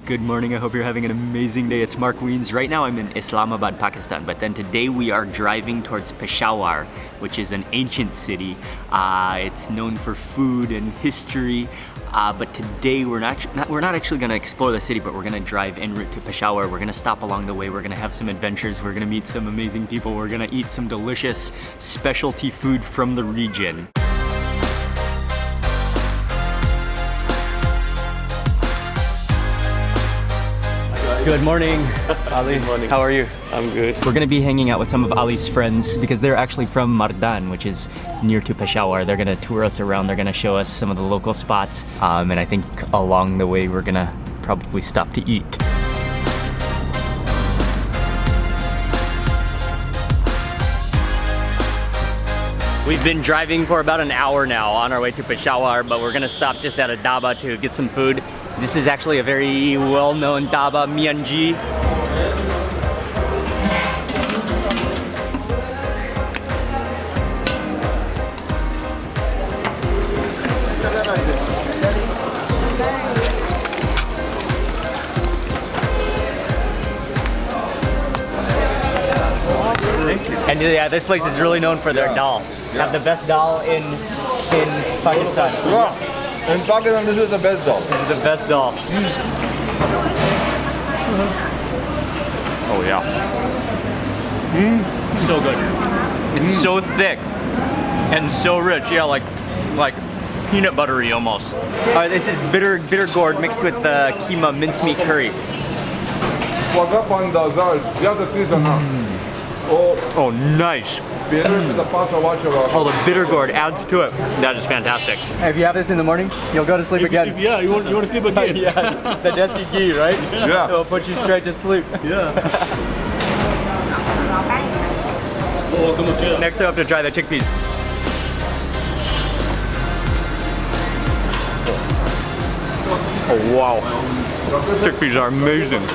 Good morning, I hope you're having an amazing day. It's Mark Winz. Right now I'm in Islamabad, Pakistan, but then today we are driving towards Peshawar, which is an ancient city. It's known for food and history, but today we're not actually gonna explore the city, but we're gonna drive en route to Peshawar. We're gonna stop along the way, we're gonna have some adventures, we're gonna meet some amazing people, we're gonna eat some delicious specialty food from the region. Good morning, Ali. Good morning. How are you? I'm good. We're gonna be hanging out with some of Ali's friends because they're actually from Mardan, which is near to Peshawar. They're gonna tour us around, they're gonna show us some of the local spots, and I think along the way we're gonna probably stop to eat. We've been driving for about an hour now on our way to Peshawar, but we're gonna stop just at a dhaba to get some food. This is actually a very well-known dhaba, Mianji. And yeah, this place is really known for their dal. They have the best dal in Pakistan. Yeah. In Pakistan, this is the best dal. This is the best dal. Oh yeah. So good. It's so thick and so rich. Yeah, like peanut buttery almost. Alright, this is bitter gourd mixed with keema mincemeat curry. Oh, nice. Oh, the bitter gourd adds to it. That is fantastic. If you have this in the morning, you'll go to sleep again. Yeah, you want to sleep again? Yes, the desi ghee, right? Yeah. It'll put you straight to sleep. Yeah. Oh, come on, chill. Next I have to try the chickpeas. Oh wow. Chickpeas are amazing.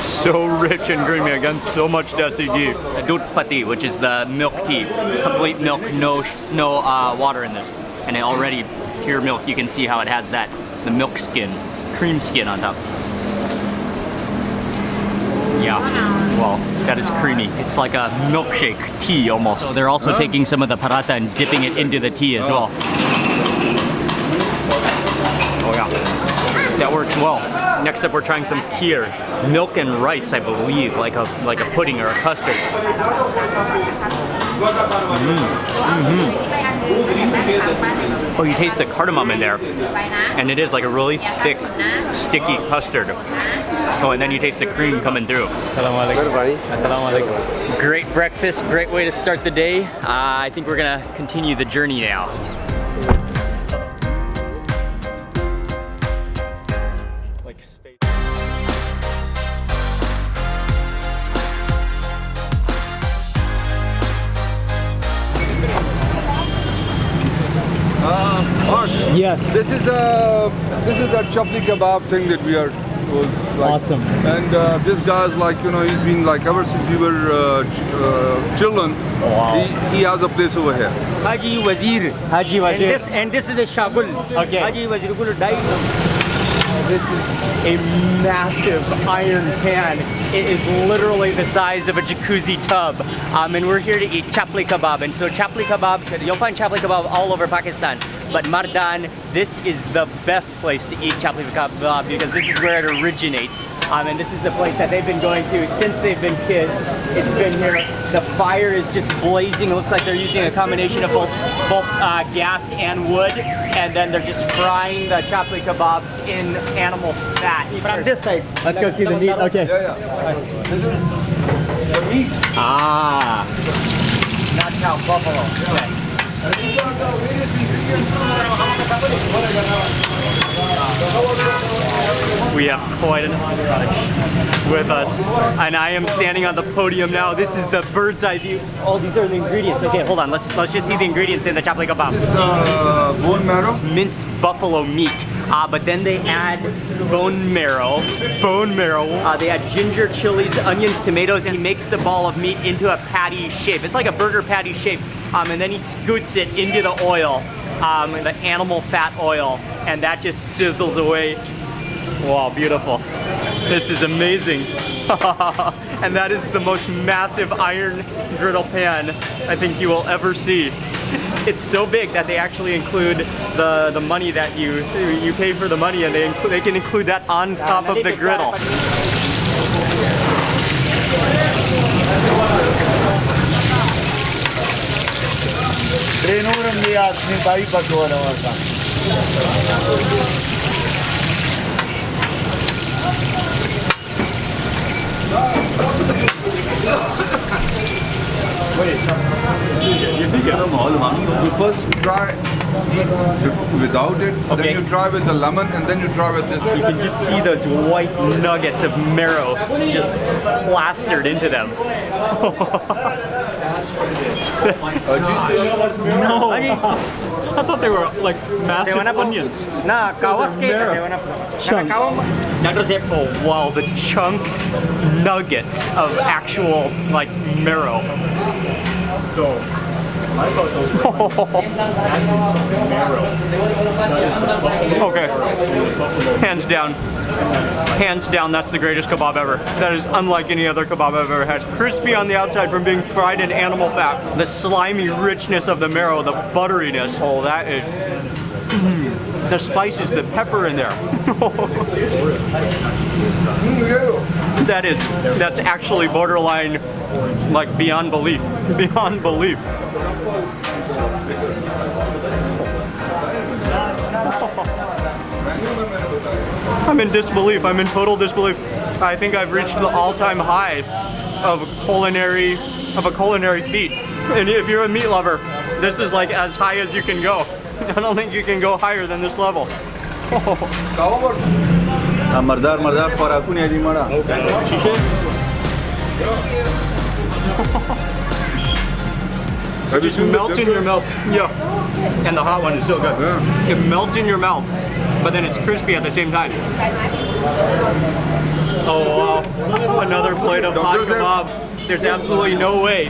So rich and creamy, again, so much desi ghee. Doodh patti, which is the milk tea. Complete milk, no water in this. And already, pure milk, you can see how it has the milk skin, cream skin on top. Yeah, well, that is creamy. It's like a milkshake tea almost. So they're also taking some of the paratha and dipping it into the tea as well. Oh yeah. That works well. Next up, we're trying some kheer, milk and rice, I believe, like a pudding or a custard. Oh, you taste the cardamom in there, and it is like a really thick, sticky custard. Oh, and then you taste the cream coming through. Assalamu alaikum. Assalamu alaikum. Great breakfast, great way to start the day. I think we're gonna continue the journey now. Yes. This is a chapli kebab thing that we are like. Awesome. And this guy's like, you know, he's been like ever since we were children. Wow. He has a place over here. Haji Wazir. Haji Wazir. And this is a shagul. Okay. Haji Wazir Gul died. This is a massive iron pan. It is literally the size of a jacuzzi tub. And we're here to eat chapli kebab. And so chapli kebab, you'll find chapli kebab all over Pakistan. But Mardan, this is the best place to eat chapli kebab because this is where it originates. And this is the place that they've been going to since they've been kids. It's been here. The fire is just blazing. It looks like they're using a combination of both gas and wood. And then they're just frying the chapli kebabs in animal fat. From this side. Let's go see the meat. Okay. Yeah. This is the meat. Ah. Not cow, buffalo. Okay. We have quite an entourage with us, and I am standing on the podium now. This is the bird's eye view. Oh, these are the ingredients. Okay, hold on. Let's just see the ingredients in the chapli kebab. This is the bone marrow. It's minced buffalo meat. But then they add bone marrow. They add ginger, chilies, onions, tomatoes, and he makes the ball of meat into a patty shape. It's like a burger patty shape. And then he scoots it into the oil, the animal fat oil, and that just sizzles away. Wow, beautiful. This is amazing. And that is the most massive iron griddle pan I think you will ever see. It's so big that they actually include the money that you pay for the money, and they can include that on top of the griddle. You take it. You first try without it, Okay. then you try with the lemon, and then you try with this. You can just see those white nuggets of marrow just plastered into them. That's what it is. No, I thought they were like massive onions. Nah, kawas ke Chunks. oh wow, the chunks, nuggets of actual like marrow. So, I thought those were that is marrow. That is the buffalo. Okay, hands down, that's the greatest kebab ever. That is unlike any other kebab I've ever had. Crispy on the outside from being fried in animal fat. The slimy richness of the marrow, the butteriness. Oh, that is... The spices, the pepper in there. That's actually borderline, like beyond belief. Beyond belief. I'm in disbelief. I'm in total disbelief. I think I've reached the all-time high of a culinary feat. And if you're a meat lover, this is like as high as you can go. I don't think you can go higher than this level. It just melts in your mouth. Yeah. And the hot one is so good. Yeah. It melts in your mouth, but then it's crispy at the same time. Oh wow. Another plate of hot kebab. There's absolutely no way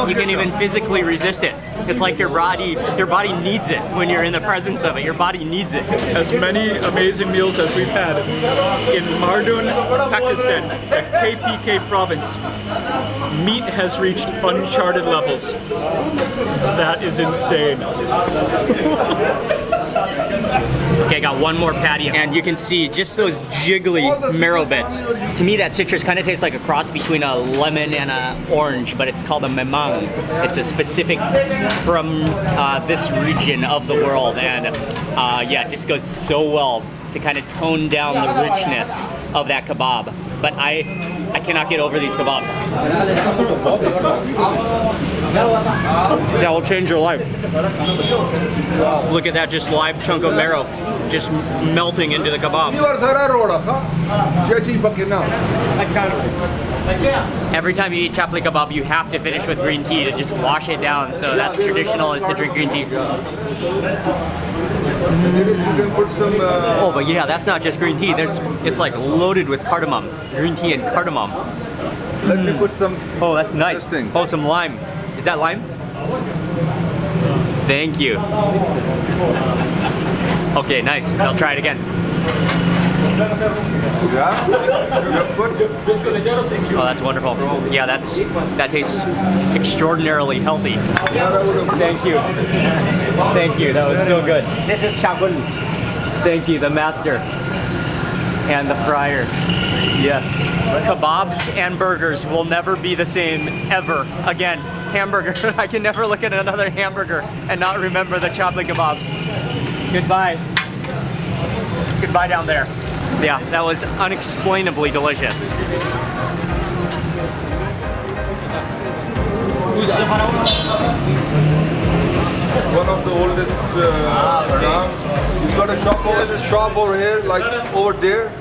you can even physically resist it. It's like your body needs it when you're in the presence of it. Your body needs it. As many amazing meals as we've had in Mardun, Pakistan, the KPK province, meat has reached uncharted levels. That is insane. Okay, I got one more patty, and you can see just those jiggly marrow bits. To me, that citrus kind of tastes like a cross between a lemon and an orange, but it's called a memang. It's a specific from this region of the world, and yeah, it just goes so well to kind of tone down the richness of that kebab. But I cannot get over these kebabs. That will change your life. Look at that, just live chunk of marrow just melting into the kebab. Every time you eat chapli kebab, you have to finish with green tea to just wash it down. So that's traditional, is to drink green tea. Oh, but yeah, that's not just green tea. It's like loaded with cardamom, green tea and cardamom. Let me put some. Oh, that's nice. Thing. Oh, some lime. Is that lime? Thank you. Okay, nice. I'll try it again. Yeah. Oh, that's wonderful. Yeah, that tastes extraordinarily healthy. Thank you. Thank you. That was so good. This is shagul. Thank you, the master. And the fryer. Yes. Kebabs and burgers will never be the same ever again. Hamburger. I can never look at another hamburger and not remember the chapli kebab. Goodbye. Goodbye down there. Yeah, that was unexplainably delicious. One of the oldest around. He's got a shop over this shop over here, like over there,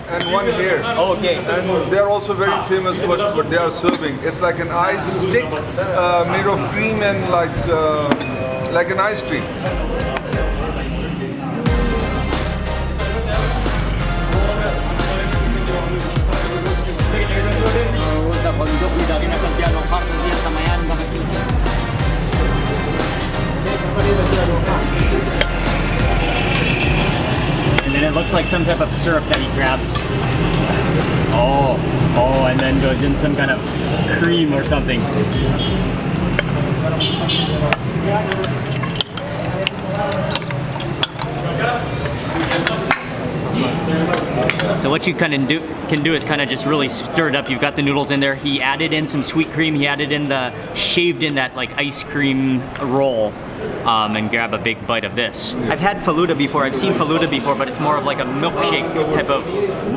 and one here. Oh, okay. And they're also very famous for what they are serving. It's like an ice stick made of cream and like an ice cream. And then it looks like some type of syrup that he grabs. Oh, and then goes in some kind of cream or something. So what you kind of can do is kind of just really stir it up. You've got the noodles in there. He added in some sweet cream. He added in shaved in that like ice cream roll. And grab a big bite of this. I've had faluda before, I've seen faluda before, but it's more of like a milkshake type of,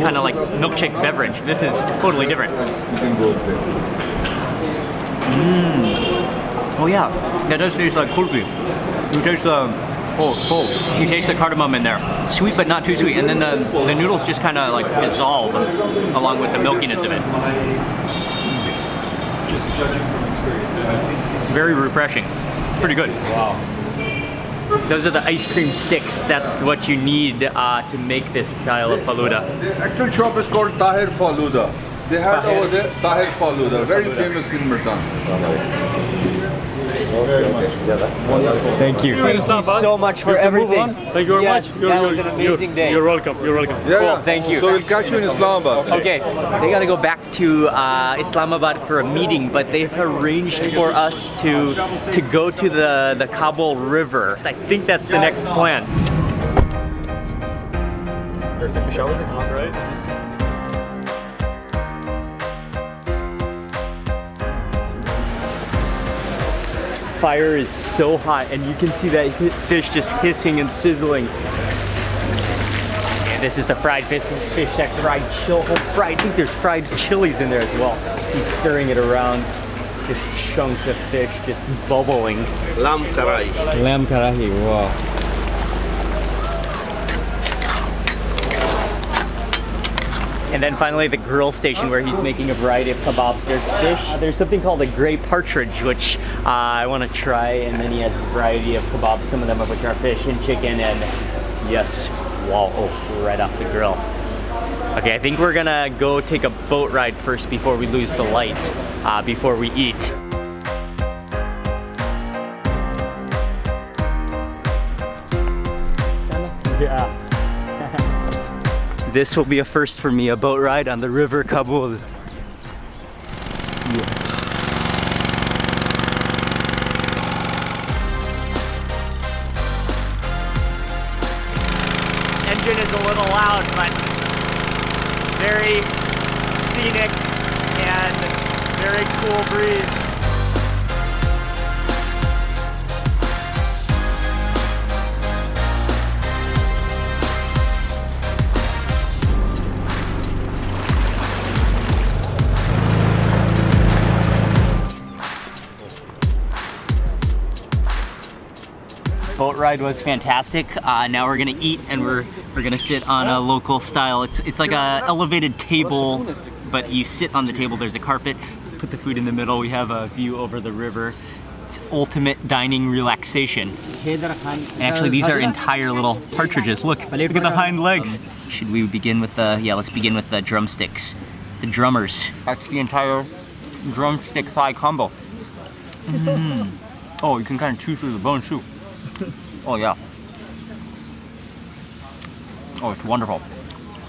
kind of like milkshake beverage. This is totally different. Oh yeah, that does taste like kulfi. You taste you taste the cardamom in there. It's sweet but not too sweet, and then the noodles just kind of like dissolve along with the milkiness of it. Just judging from experience, I think it's very refreshing. Pretty good. Wow. Those are the ice cream sticks. That's what you need to make this style of faluda. The actual shop is called Tahir Faluda. They have over there Tahir Faluda, very famous in Mertan. Thank you. Thank you so much for everything. Thank you very much. That was an amazing day. You're welcome. You're welcome. Yeah, cool, thank you. So we'll catch you in Islamabad. Okay, they gotta go back to Islamabad for a meeting, but they've arranged for us to go to the Kabul River. So I think that's the next plan. Fire is so hot, and you can see that fish just hissing and sizzling. And this is the fried fish that fried. I think there's fried chilies in there as well. He's stirring it around. Just chunks of fish just bubbling. Lamb karahi. Lamb karahi, wow. And then finally the grill station where he's making a variety of kebabs. There's fish. There's something called a gray partridge, which I want to try. And then he has a variety of kebabs, some of them of which are fish and chicken and yes, wow, oh, right off the grill. Okay, I think we're gonna go take a boat ride first before we lose the light, before we eat. Yeah. This will be a first for me, a boat ride on the River Kabul. Yes. Engine is a little loud, but very scenic and very cool breeze. Boat ride was fantastic. Now we're gonna eat and we're gonna sit on a local style. It's like a elevated table, but you sit on the table. There's a carpet. Put the food in the middle. We have a view over the river. It's ultimate dining relaxation. And actually, these are entire little partridges. Look at the hind legs. Should we begin with the? Yeah, let's begin with the drumsticks. The drummers. That's the entire drumstick thigh combo. Oh, you can kind of chew through the bone too. Oh yeah. Oh, it's wonderful.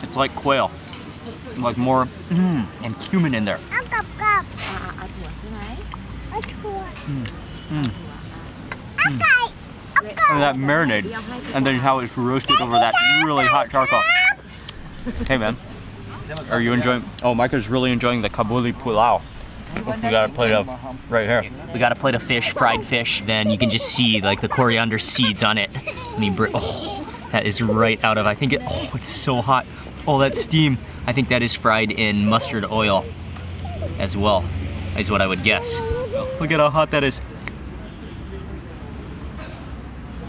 It's like quail. Like more and cumin in there. And that marinade, and then how it's roasted over that really hot charcoal. Hey man, are you enjoying? Oh, Micah's really enjoying the Kabuli pulao. We got a plate of right here. We got a plate of fish, fried fish. Then you can just see like the coriander seeds on it. Oh, that is right out of. I think it's so hot. Oh, that steam. I think that is fried in mustard oil as well, is what I would guess. Look at how hot that is.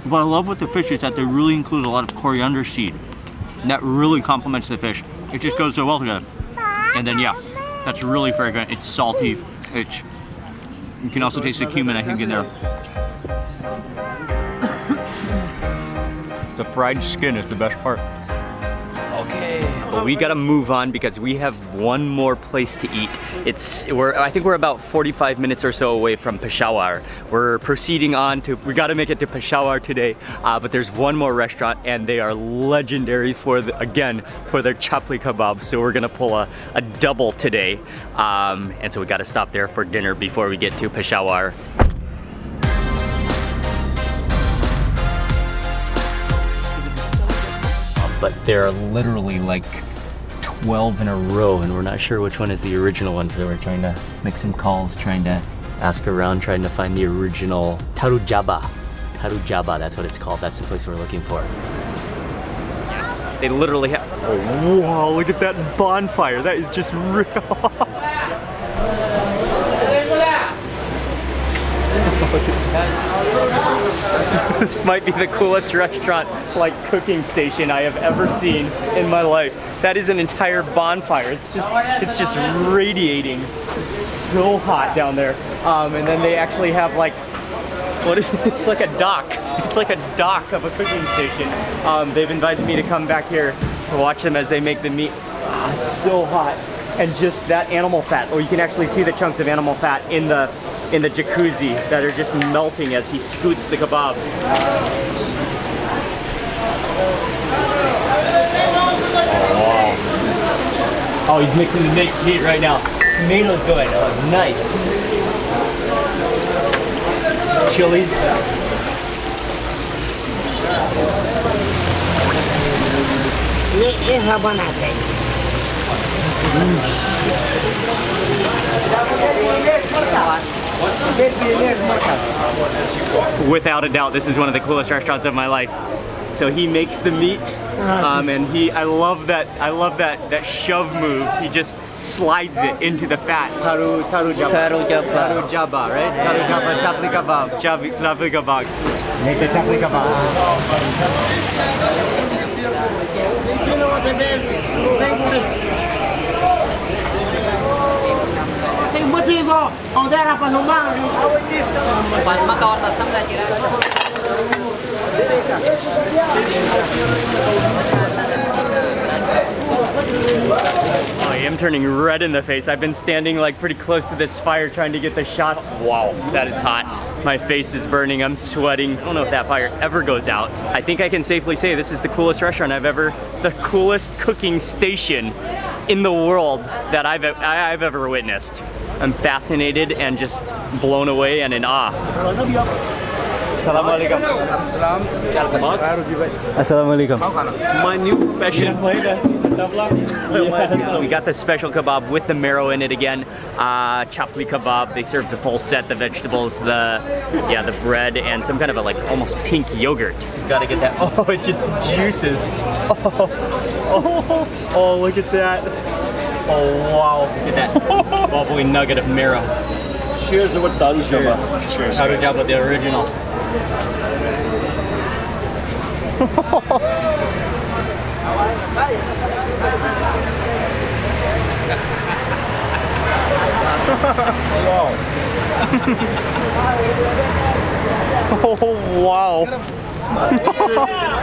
What I love with the fish is that they really include a lot of coriander seed. And that really complements the fish. It just goes so well together. And then yeah. That's really fragrant. It's salty. You can also taste the cumin, I think, in there. The fried skin is the best part. Okay. but we gotta move on because we have one more place to eat. I think we're about 45 minutes or so away from Peshawar. We're proceeding on to, we gotta make it to Peshawar today, but there's one more restaurant and they are legendary for, again, for their chapli kebab. So we're gonna pull a double today. And so we gotta stop there for dinner before we get to Peshawar. But there are literally like 12 in a row and we're not sure which one is the original one. So we're trying to make some calls, trying to ask around, trying to find the original Taru Jaba. Taru Jaba, that's what it's called. That's the place we're looking for. They literally have, oh wow, look at that bonfire. That is just real. This might be the coolest restaurant, like cooking station I have ever seen in my life. That is an entire bonfire. It's just radiating. It's so hot down there. And then they actually have like, what is it? It's like a dock. It's like a dock of a cooking station. They've invited me to come back here to watch them as they make the meat. It's so hot. And just that animal fat. Oh, you can actually see the chunks of animal fat in the jacuzzi that are just melting as he scoots the kebabs. Oh, oh, he's mixing the meat right now. Tomatoes going. Oh, nice. Chilies. Without a doubt, this is one of the coolest restaurants of my life. So he makes the meat, and I love that shove move. He just slides it into the fat. Taru jaba, right? Taru jaba, chapli kebab, chapli kebab. Make the chapli kebab. I am turning red in the face. I've been standing like pretty close to this fire trying to get the shots. Wow, that is hot. My face is burning, I'm sweating. I don't know if that fire ever goes out. I think I can safely say this is the coolest restaurant the coolest cooking station in the world that I've ever witnessed. I'm fascinated and just blown away and in awe. Assalamualaikum. Assalamualaikum. My new passion. Yes. We got the special kebab with the marrow in it again. Chapli kebab. They serve the full set, the vegetables, the bread, and some kind of a like almost pink yogurt. You gotta get that. Oh, it just juices. Oh, look at that. Oh wow, look at that bubbly nugget of marrow. Cheers with Taru Jaba. Cheers. Taru Jaba, the original. Wow. Oh wow.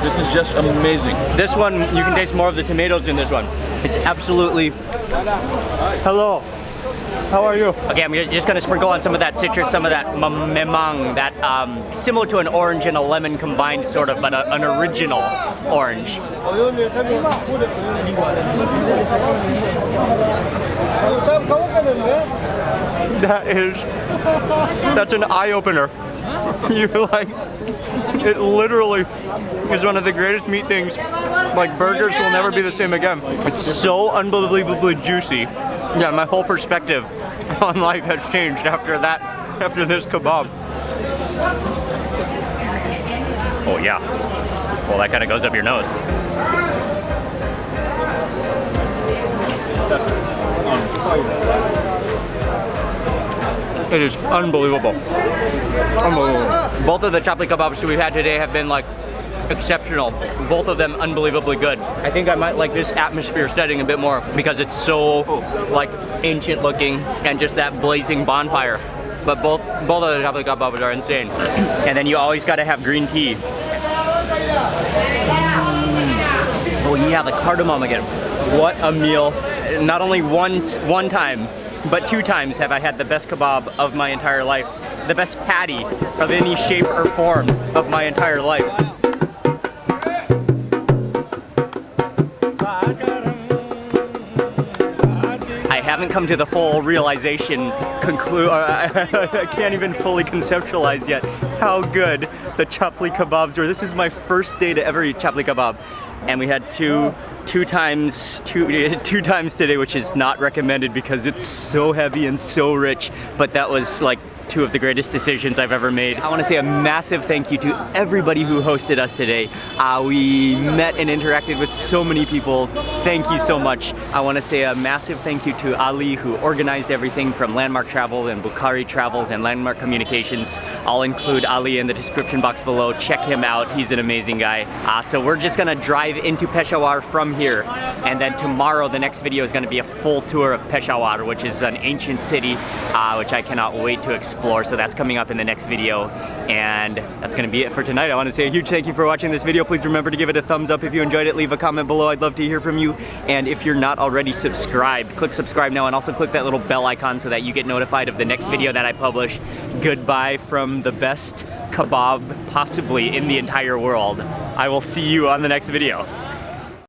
This is just amazing. This one, you can taste more of the tomatoes in this one. It's absolutely... Hello. How are you? Okay, I'm just gonna sprinkle on some of that citrus, some of that memang, that similar to an orange and a lemon combined sort of, but an original orange. That's an eye-opener. You're like, it literally is one of the greatest meat things. Like burgers will never be the same again. It's so unbelievably juicy. Yeah, my whole perspective on life has changed after this kebab. Oh yeah. Well, that kind of goes up your nose. That's on fire. It is unbelievable. Unbelievable. Both of the chapli kebabs we've had today have been like exceptional. Both of them unbelievably good. I think I might like this atmosphere setting a bit more because it's so like ancient looking and just that blazing bonfire. But both of the chapli kebabs are insane. And then you always got to have green tea. Oh yeah, the cardamom again. What a meal. Not only one time, but 2 times have I had the best kebab of my entire life. The best patty of any shape or form of my entire life. I haven't come to the full realization, I can't even fully conceptualize yet how good the chapli kebabs were. This is my first day to ever eat chapli kebab, and we had two times today, which is not recommended because it's so heavy and so rich, but that was like 2 of the greatest decisions I've ever made. I want to say a massive thank you to everybody who hosted us today. We met and interacted with so many people. Thank you so much. I want to say a massive thank you to Ali, who organized everything from Landmark Travel and Bukhari Travels and Landmark Communications. I'll include Ali in the description box below. Check him out. He's an amazing guy. So we're just gonna drive into Peshawar from here, and then tomorrow the next video is gonna be a full tour of Peshawar, which is an ancient city, which I cannot wait to explore. So that's coming up in the next video, and that's gonna be it for tonight. I want to say a huge thank you for watching this video. Please remember to give it a thumbs up if you enjoyed it. Leave a comment below. I'd love to hear from you. And if you're not already subscribed, click subscribe now, and also click that little bell icon so that you get notified of the next video that I publish. Goodbye from the best kebab possibly in the entire world. I will see you on the next video.